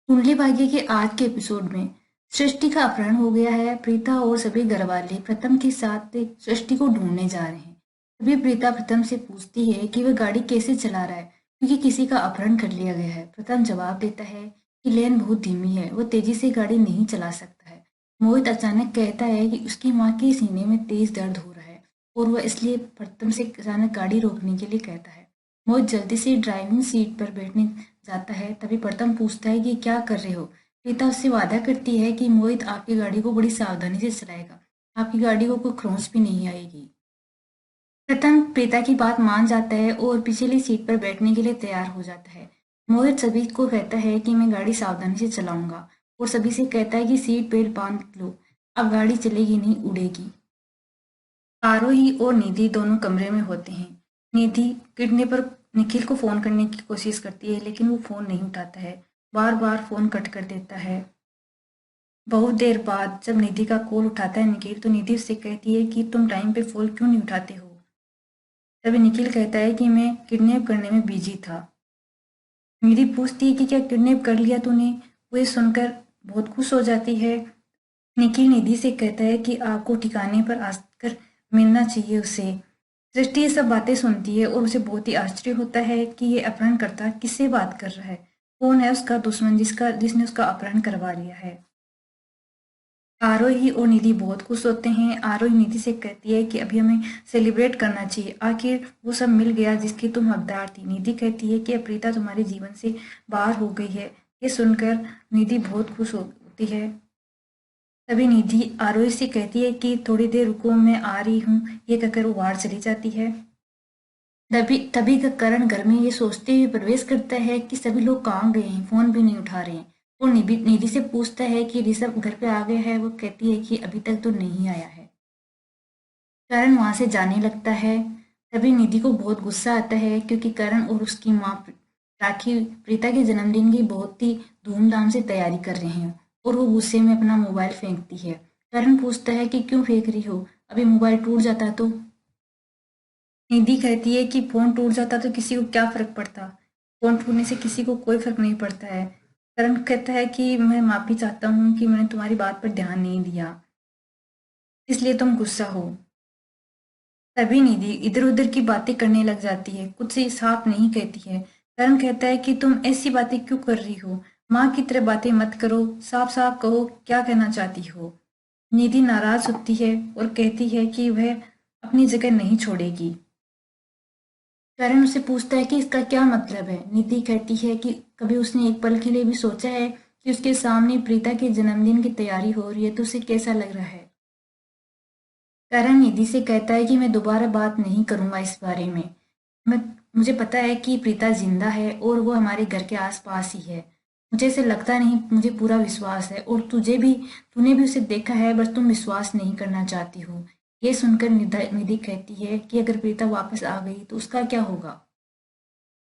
कुंडली भाग्य के आज के एपिसोड में सृष्टि का अपहरण हो गया है। प्रीता और सभी घरवाले प्रथम के साथ सृष्टि को ढूंढने जा रहे हैं। तभी प्रीता प्रथम से पूछती है कि वह गाड़ी कैसे चला रहा है, क्योंकि किसी का अपहरण कर लिया गया है। प्रथम जवाब देता है कि लेन बहुत धीमी है, वो तेजी से गाड़ी नहीं चला सकता है। मोहित अचानक कहता है कि उसकी माँ के सीने में तेज दर्द हो रहा है और वह इसलिए प्रथम से अचानक गाड़ी रोकने के लिए कहता है। मोहित जल्दी से ड्राइविंग सीट पर बैठने जाता है। तभी प्रथम पूछता है कि क्या कर रहे हो। प्रीता उससे वादा करती है कि मोहित आपकी गाड़ी को बड़ी सावधानी से चलाएगा, आपकी गाड़ी को कोई खरोंच भी नहीं आएगी। प्रथम प्रीता की बात मान जाता है और पिछली सीट पर बैठने के लिए तैयार हो जाता है। मोहित सभी को कहता है कि मैं गाड़ी सावधानी से चलाऊंगा और सभी से कहता है कि सीट बेल्ट बांध लो, अब गाड़ी चलेगी नहीं उड़ेगी। आरोही और निधि दोनों कमरे में होते हैं। निधि किडनी पर निखिल को फोन करने की कोशिश करती है, लेकिन वो फोन नहीं उठाता है, बार बार फोन कट कर देता है। बहुत देर बाद जब निधि का कॉल उठाता है निखिल, तो निधि उससे कहती है कि तुम टाइम पे फोन क्यों नहीं उठाते हो। तभी निखिल कहता है कि मैं किडनैप करने में बिजी था। निधि पूछती है कि क्या किडनैप कर लिया तूने। वो ये सुनकर बहुत खुश हो जाती है। निखिल निधि से कहता है कि आपको ठिकाने पर आकर मिलना चाहिए उसे। सृष्टि ये सब बातें सुनती है और उसे बहुत ही आश्चर्य होता है कि ये अपहरणकर्ता किससे बात कर रहा है, कौन है उसका दुश्मन जिसने उसका अपहरण करवा लिया है। आरोही और निधि बहुत खुश होते हैं। आरोही निधि से कहती है कि अभी हमें सेलिब्रेट करना चाहिए, आखिर वो सब मिल गया जिसकी तुम हकदार थी। निधि कहती है कि अब प्रीता तुम्हारे जीवन से बाहर हो गई है। ये सुनकर निधि बहुत खुश होती है। तभी निधि आरोही से कहती है कि थोड़ी देर रुको, मैं आ रही हूँ। ये कहकर वो बाहर चली जाती है। तभी तभी का करण घर में ये सोचते हुए प्रवेश करता है कि सभी लोग कहाँ गए हैं, फोन भी नहीं उठा रहे हैं। और निधि निधि से पूछता है कि ऋषभ घर पे आ गया है। वो कहती है कि अभी तक तो नहीं आया है। करण वहां से जाने लगता है। तभी निधि को बहुत गुस्सा आता है, क्योंकि करण और उसकी माँ राखी प्रीता के जन्मदिन की बहुत ही धूमधाम से तैयारी कर रहे हैं और वो गुस्से में अपना मोबाइल फेंकती है। करण पूछता है कि क्यों फेंक रही हो, अभी मोबाइल टूट जाता तो। निधि कहती है कि फोन टूट जाता तो किसी को क्या फर्क पड़ता, फोन टूटने से किसी को कोई फर्क नहीं पड़ता है। करण कहता है कि मैं माफी चाहता हूँ कि मैंने तुम्हारी बात पर ध्यान नहीं दिया, इसलिए तुम गुस्सा हो। तभी निधि इधर उधर की बातें करने लग जाती है, कुछ से साफ नहीं कहती है। करण कहता है कि तुम ऐसी बातें क्यों कर रही हो, माँ की तरह बातें मत करो, साफ साफ कहो क्या कहना चाहती हो। निधि नाराज होती है और कहती है कि वह अपनी जगह नहीं छोड़ेगी। करण उससे पूछता है कि इसका क्या मतलब है। निधि कहती है कि कभी उसने एक पल के लिए भी सोचा है कि उसके सामने प्रीता के जन्मदिन की तैयारी हो रही है तो उसे कैसा लग रहा है। करण निधि से कहता है कि मैं दोबारा बात नहीं करूंगा इस बारे में। मैं मुझे पता है कि प्रीता जिंदा है और वो हमारे घर के आसपास ही है। मुझे ऐसे लगता नहीं, मुझे पूरा विश्वास है और तूने भी उसे देखा है, बस तुम विश्वास नहीं करना चाहती हो। ये सुनकर निधि कहती है कि अगर प्रीता वापस आ गई तो उसका क्या होगा।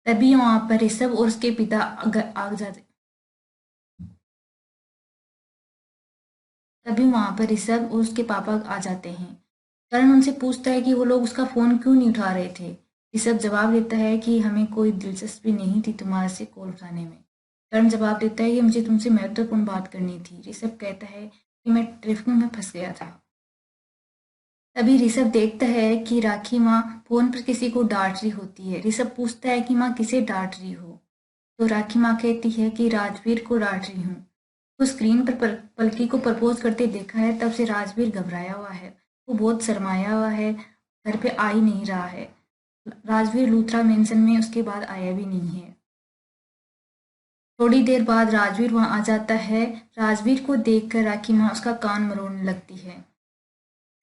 तभी वहां पर ऋषभ और उसके पिता आग जाते तभी वहां पर ऋषभ और उसके पापा आ जाते हैं। करण उनसे पूछता है कि वो लोग उसका फोन क्यों नहीं उठा रहे थे। ऋषभ जवाब देता है कि हमें कोई दिलचस्पी नहीं थी तुम्हारे से कॉल उठाने में। करण जवाब देता है कि मुझे तुमसे महत्वपूर्ण बात करनी थी। ऋषभ कहता है कि मैं ट्रैफिक में फंस गया था। तभी ऋषभ देखता है कि राखी माँ फोन पर किसी को डांट रही होती है। ऋषभ पूछता है कि माँ किसे डांट रही हो। तो राखी माँ कहती है कि राजवीर को डांट रही हूँ। तो स्क्रीन पर पलकी को प्रपोज करते देखा है, तब से राजवीर घबराया हुआ है, वो बहुत शर्माया हुआ है, घर पे आ ही नहीं रहा है। राजवीर लूथरा मेंशन में उसके बाद आया भी नहीं है। थोड़ी देर बाद राजवीर वहां आ जाता है। राजवीर को देखकर राखी माँ उसका कान मरोड़ने लगती है।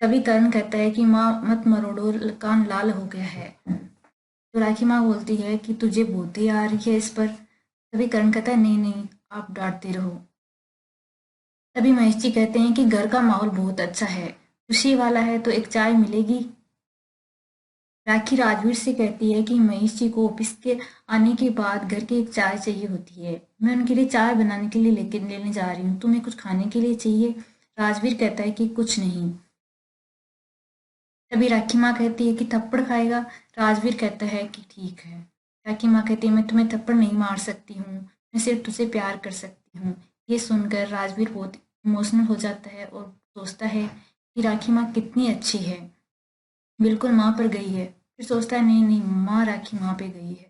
तभी करण कहता है कि माँ मत मरोड़ो, कान लाल हो गया है। तो राखी माँ बोलती है कि तुझे भूती आ रही है इस पर। तभी करण कहता है नहीं नहीं, आप डांटते रहो। तभी महेश जी कहते हैं कि घर का माहौल बहुत अच्छा है, खुशी वाला है, तो एक चाय मिलेगी। राखी राजवीर से कहती है कि महेश जी को ऑफिस के आने के बाद घर की एक चाय चाहिए होती है, मैं उनके लिए चाय बनाने के लिए लेके लेने जा रही हूँ, तुम्हें कुछ खाने के लिए चाहिए। राजवीर कहता है कि कुछ नहीं। तभी राखी माँ कहती है कि थप्पड़ खाएगा। राजवीर कहता है कि ठीक है। राखी माँ कहती है मैं तुम्हें थप्पड़ नहीं मार सकती हूँ, मैं सिर्फ तुझसे प्यार कर सकती सकती हूँ। ये सुनकर राजवीर बहुत इमोशनल हो जाता है और सोचता है कि राखी माँ कितनी अच्छी है, बिल्कुल माँ पर गई है। फिर सोचता है नहीं नहीं, माँ राखी माँ पे गई है।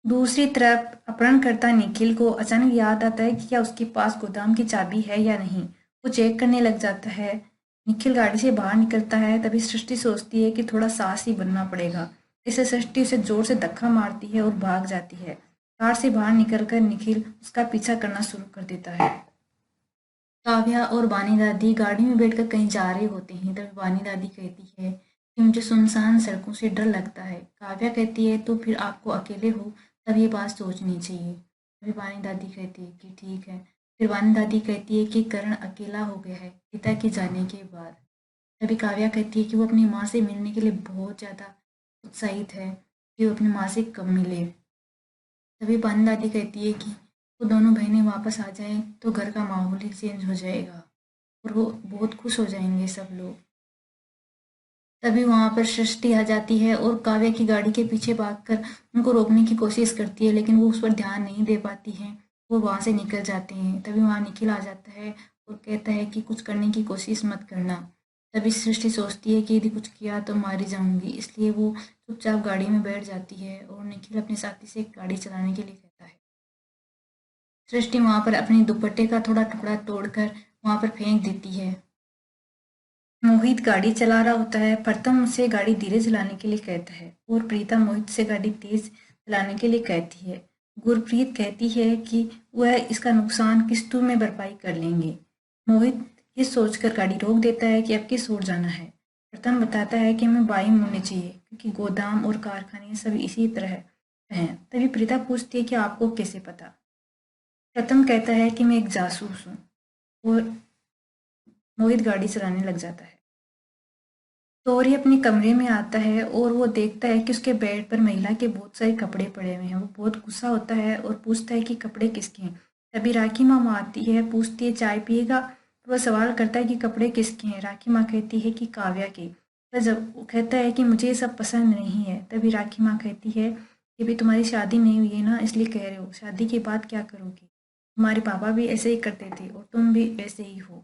दूसरी तरफ अपहरणकर्ता निखिल को अचानक याद आता है कि क्या उसके पास गोदाम की चाबी है या नहीं। वो चेक करने लग जाता है। निखिल गाड़ी से बाहर निकलता है, तभी सृष्टि सोचती है कि थोड़ा साहसी बनना पड़ेगा। इसे सृष्टि उसे जोर से धक्का मारती है और भाग जाती है। कार से बाहर निकलकर निखिल उसका पीछा करना शुरू कर देता है। काव्या और बानी दादी गाड़ी में बैठकर कहीं जा रहे होते हैं, तभी बानी दादी कहती है कि मुझे सुनसान सड़कों से डर लगता है। काव्या कहती है तो फिर आपको अकेले हो तब ये बात सोचनी चाहिए। तभी बानी दादी कहती है कि ठीक है। फिर बानी दादी कहती है कि करण अकेला हो गया है पिता के जाने के बाद। तभी काव्या कहती है कि वो अपनी माँ से मिलने के लिए बहुत ज़्यादा उत्साहित है कि वो अपनी माँ से कब मिले। तभी बानी दादी कहती है कि वो दोनों बहनें वापस आ जाएं तो घर का माहौल ही चेंज हो जाएगा और वो बहुत खुश हो जाएंगे सब लोग। तभी वहां पर सृष्टि आ जाती है और काव्या की गाड़ी के पीछे भागकर उनको रोकने की कोशिश करती है, लेकिन वो उस पर ध्यान नहीं दे पाती है। वो वहां से निकल जाते हैं। तभी वहां निखिल आ जाता है और कहता है कि कुछ करने की कोशिश मत करना। तभी सृष्टि सोचती है कि यदि कुछ किया तो मारी जाऊंगी, इसलिए वो चुपचाप गाड़ी में बैठ जाती है और निखिल अपने साथी से गाड़ी चलाने के लिए कहता है। सृष्टि वहां पर अपने दुपट्टे का थोड़ा टुकड़ा तोड़कर वहां पर फेंक देती है। मोहित गाड़ी चला रहा होता है। प्रथम उसे गाड़ी धीरे चलाने के लिए कहता है और प्रीता मोहित से गाड़ी तेज चलाने के लिए कहती है। गुरप्रीत कहती है कि वह इसका नुकसान किस्तों में भरपाई कर लेंगे। मोहित ये सोचकर गाड़ी रोक देता है कि अब किस ओर जाना है। प्रथम बताता है कि हमें बाई मुड़नी चाहिए क्योंकि गोदाम और कारखाने सब इसी तरह हैं। तभी प्रीता पूछती है कि आपको कैसे पता। प्रथम कहता है कि मैं एक जासूस हूँ और मोहित गाड़ी चलाने लग जाता है। तोरी अपने कमरे में आता है और वो देखता है कि उसके बेड पर महिला के बहुत सारे कपड़े पड़े हुए हैं। वो बहुत गुस्सा होता है और पूछता है कि कपड़े किसके हैं। तभी राखी माँ आती है, पूछती है चाय पिएगा। तो वह सवाल करता है कि कपड़े किसके हैं। राखी माँ कहती है कि काव्या के। वह जब वो कहता है कि मुझे ये सब पसंद नहीं है। तभी राखी माँ कहती है कि भी तुम्हारी शादी नहीं हुई है ना, इसलिए कह रहे हो। शादी के बाद क्या करोगी? तुम्हारे पापा भी ऐसे ही करते थे और तुम भी ऐसे ही हो।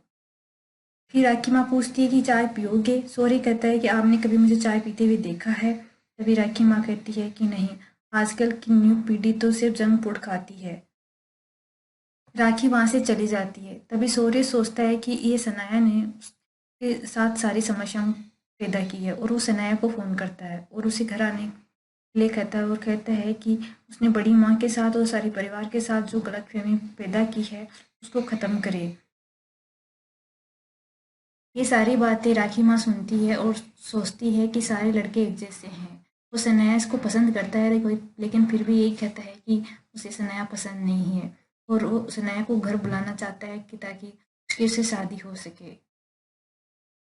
फिर राखी माँ पूछती है कि चाय पियोगे। सॉरी कहता है कि आपने कभी मुझे चाय पीते हुए देखा है। तभी राखी माँ कहती है कि नहीं, आजकल की न्यू पीढ़ी तो सिर्फ जंक फूड खाती है। राखी वहां से चली जाती है। तभी सौर्य सोचता है कि ये सनाया ने उसके साथ सारी समस्याएं पैदा की है और वो सनाया को फोन करता है और उसे घर आने के लिए कहता है और कहता है कि उसने बड़ी माँ के साथ और सारे परिवार के साथ जो गलतफहमी पैदा की है उसको खत्म करे। ये सारी बातें राखी माँ सुनती है और सोचती है कि सारे लड़के एक जैसे हैं। वो सनाया इसको पसंद करता है, लेकिन फिर भी यही कहता है कि उसे सनाया पसंद नहीं है और वो सनाया को घर बुलाना चाहता है कि ताकि उसकी उससे शादी हो सके।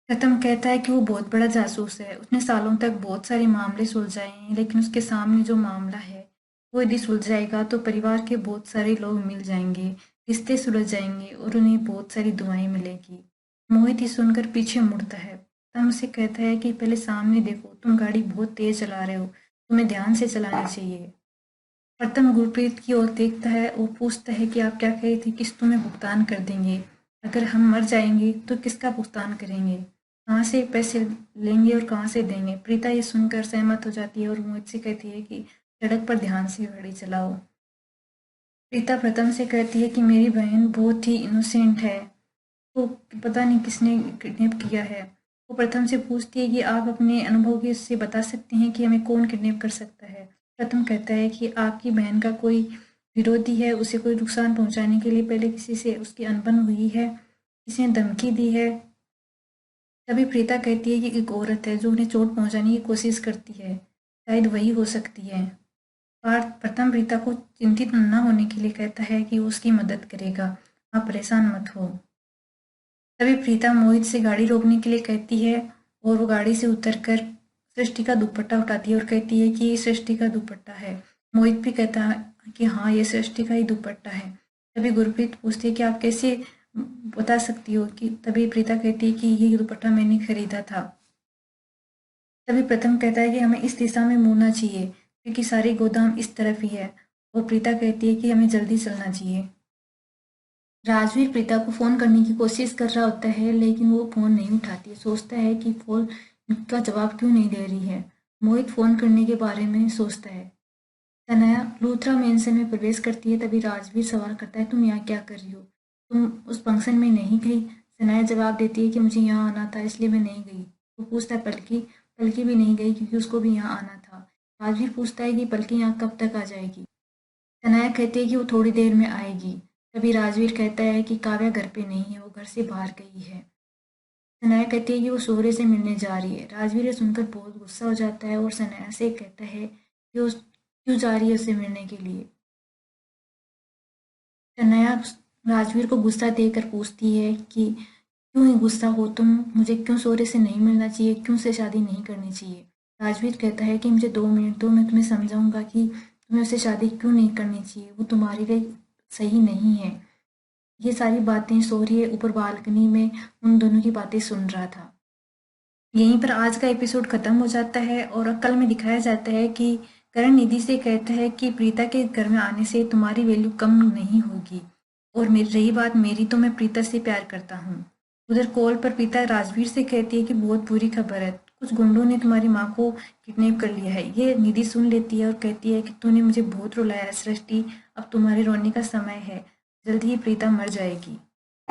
प्रथम कहता है कि वो बहुत बड़ा जासूस है। उसने सालों तक बहुत सारे मामले सुलझाए हैं, लेकिन उसके सामने जो मामला है वो यदि सुलझ जाएगा तो परिवार के बहुत सारे लोग मिल जाएंगे, रिश्ते सुलझ जाएंगे और उन्हें बहुत सारी दुआएं मिलेगी। मोहित ही सुनकर पीछे मुड़ता है। तम उसे कहता है कि पहले सामने देखो, तुम गाड़ी बहुत तेज चला रहे हो, तुम्हें ध्यान से चलानी चाहिए। प्रथम गुरप्रीत की ओर देखता है और पूछता है कि आप क्या कह रही थी, किस्तों में भुगतान कर देंगे? अगर हम मर जाएंगे तो किसका भुगतान करेंगे? कहाँ से पैसे लेंगे और कहाँ से देंगे? प्रीता ये सुनकर सहमत हो जाती है और मोहित से कहती है कि सड़क पर ध्यान से गाड़ी चलाओ। प्रीता प्रथम से कहती है कि मेरी बहन बहुत ही इनोसेंट है, तो पता नहीं किसने किडनैप किया है। वो प्रथम से पूछती है कि आप अपने अनुभव के से बता सकते हैं कि हमें कौन किडनैप कर सकता है। प्रथम कहता है कि आपकी बहन का कोई विरोधी है, उसे कोई नुकसान पहुंचाने के लिए पहले किसी से उसकी अनबन हुई है, किसी ने धमकी दी है। तभी प्रीता कहती है कि एक औरत है जो उन्हें चोट पहुंचाने की कोशिश करती है, शायद वही हो सकती है। पार्थ प्रथम प्रीता को चिंतित न होने के लिए कहता है कि वो उसकी मदद करेगा, आप परेशान मत हो। तभी प्रीता मोहित से गाड़ी रोकने के लिए कहती है और वो गाड़ी से उतरकर सृष्टि का दुपट्टा उठाती है और कहती है कि ये सृष्टि का दुपट्टा है। मोहित भी कहता है कि हाँ, ये सृष्टि का ही दुपट्टा है। तभी गुरप्रीत पूछती है कि आप कैसे बता सकती हो कि तभी प्रीता कहती है कि ये दुपट्टा मैंने खरीदा था। तभी प्रथम कहता है कि हमें इस दिशा में मुड़ना चाहिए क्योंकि सारे गोदाम इस तरफ ही है और प्रीता कहती है कि हमें जल्दी चलना चाहिए। राजवीर प्रीता को फ़ोन करने की कोशिश कर रहा होता है, लेकिन वो फ़ोन नहीं उठाती। सोचता है कि फ़ोन का जवाब क्यों नहीं दे रही है। मोहित फ़ोन करने के बारे में सोचता है। तनया लूथरा मेंशन में प्रवेश करती है, तभी राजवीर सवाल करता है, तुम यहाँ क्या कर रही हो? तुम उस फंक्शन में नहीं गई? सनाया जवाब देती है कि मुझे यहाँ आना था, इसलिए मैं नहीं गई। वो पूछता है पलकी? पलकी भी नहीं गई क्योंकि उसको भी यहाँ आना था। राजवीर पूछता है कि पलकी यहाँ कब तक आ जाएगी? तनया कहती है कि वो थोड़ी देर में आएगी। तभी राजवीर कहता है कि काव्या घर पे नहीं है, वो घर से बाहर गई है। सनाया कहती है कि वो शोहरे से मिलने जा रही है। राजवीर ये सुनकर बहुत गुस्सा हो जाता है और सनाया से कहता है कि वो क्यों जा रही है उससे मिलने के लिए। तनया राजवीर को गुस्सा देकर पूछती है कि क्यों ही गुस्सा हो तुम? मुझे क्यों शोहरे से नहीं मिलना चाहिए? क्यों से शादी नहीं करनी चाहिए? राजवीर कहता है कि मुझे 2 मिनट दो, मैं तुम्हें समझाऊंगा कि तुम्हें उससे शादी क्यों नहीं करनी चाहिए। वो तुम्हारे लिए सही नहीं है। ये सारी बातें शौर्य ऊपर बालकनी में उन दोनों की बातें सुन रहा था। यहीं पर आज का एपिसोड खत्म हो जाता है और कल में दिखाया जाता है कि करण निधि से कहता है कि प्रीता के घर में आने से तुम्हारी वैल्यू कम नहीं होगी, और मेरी रही बात मेरी, तो मैं प्रीता से प्यार करता हूँ। उधर कॉल पर प्रीता राजवीर से कहती है कि बहुत बुरी खबर है, कुछ गुंडों ने तुम्हारी माँ को किडनैप कर लिया है। ये निधि सुन लेती है और कहती है कि तूने मुझे बहुत रुलाया सृष्टि, अब तुम्हारे रोने का समय है, जल्दी ही प्रीता मर जाएगी।